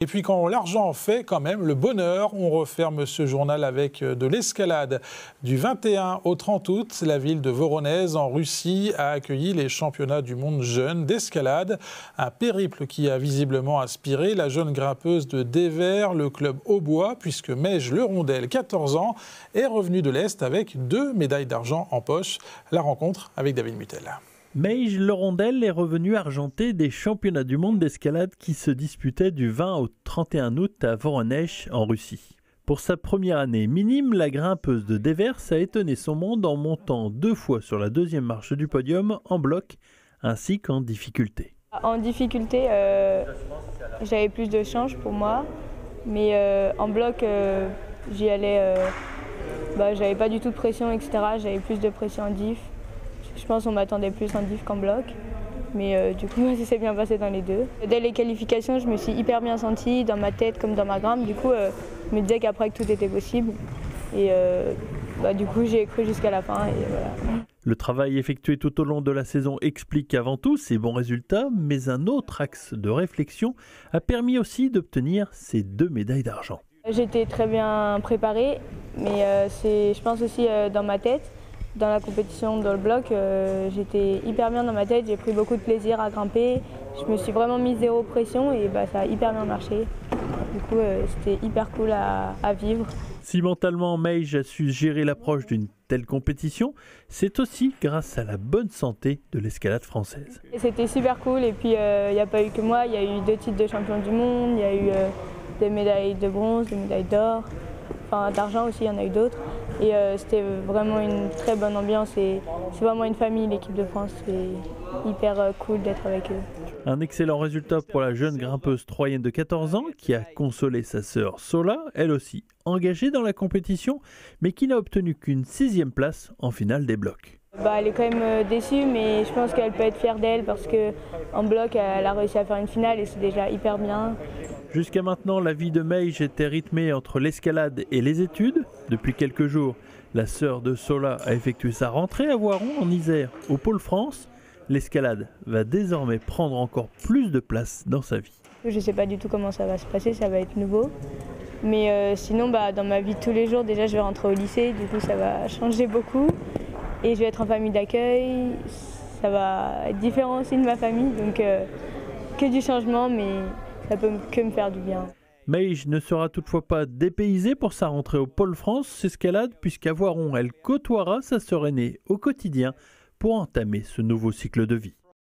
Et puis quand l'argent fait quand même le bonheur, on referme ce journal avec de l'escalade. Du 21 au 30 août, la ville de Voronezh en Russie a accueilli les championnats du monde jeunes d'escalade. Un périple qui a visiblement inspiré la jeune grimpeuse de Devers, le club Aubois, puisque Meige Lerondelle, 14 ans, est revenue de l'Est avec 2 médailles d'argent en poche. La rencontre avec David Mutel. Meige Lerondelle est revenue argentée des championnats du monde d'escalade qui se disputaient du 20 au 31 août à Voronezh en Russie. Pour sa première année minime, la grimpeuse de Devers a étonné son monde en montant 2 fois sur la 2e marche du podium en bloc ainsi qu'en difficulté. En difficulté, j'avais plus de chance pour moi, mais en bloc, j'y allais, j'avais pas du tout de pression, etc. J'avais plus de pression en diff. Je pense qu'on m'attendait plus en diff qu'en bloc, mais du coup ça s'est bien passé dans les deux. Dès les qualifications, je me suis hyper bien sentie dans ma tête comme dans ma grimpe. Du coup, je me disais qu'après que tout était possible. Et du coup, j'ai cru jusqu'à la fin. Et voilà. Le travail effectué tout au long de la saison explique avant tout ses bons résultats, mais un autre axe de réflexion a permis aussi d'obtenir ces 2 médailles d'argent. J'étais très bien préparée, mais c'est, je pense aussi dans ma tête. Dans la compétition, dans le bloc, j'étais hyper bien dans ma tête, j'ai pris beaucoup de plaisir à grimper. Je me suis vraiment mis 0 pression et ça a hyper bien marché. Du coup, c'était hyper cool à vivre. Si mentalement Meige a su gérer l'approche d'une telle compétition, c'est aussi grâce à la bonne santé de l'escalade française. C'était super cool et puis il n'y a pas eu que moi, il y a eu 2 titres de champion du monde, il y a eu des médailles de bronze, des médailles d'or. Enfin, d'argent aussi, il y en a eu d'autres. Et c'était vraiment une très bonne ambiance et c'est vraiment une famille, l'équipe de France. C'est hyper cool d'être avec eux. Un excellent résultat pour la jeune grimpeuse troyenne de 14 ans qui a consolé sa sœur Sola, elle aussi engagée dans la compétition, mais qui n'a obtenu qu'une 6e place en finale des blocs. Elle est quand même déçue, mais je pense qu'elle peut être fière d'elle parce qu'en bloc, elle a réussi à faire une finale et c'est déjà hyper bien. Jusqu'à maintenant, la vie de Meige était rythmée entre l'escalade et les études. Depuis quelques jours, la sœur de Sola a effectué sa rentrée à Voiron, en Isère, au Pôle France. L'escalade va désormais prendre encore plus de place dans sa vie. Je ne sais pas du tout comment ça va se passer, ça va être nouveau. Mais sinon, dans ma vie de tous les jours, déjà je vais rentrer au lycée, du coup ça va changer beaucoup. Et je vais être en famille d'accueil, ça va être différent aussi de ma famille, donc que du changement, mais ça peut que me faire du bien. Meige ne sera toutefois pas dépaysée pour sa rentrée au Pôle France escalade, puisqu'à Voiron, elle côtoiera sa sœur aînée au quotidien pour entamer ce nouveau cycle de vie.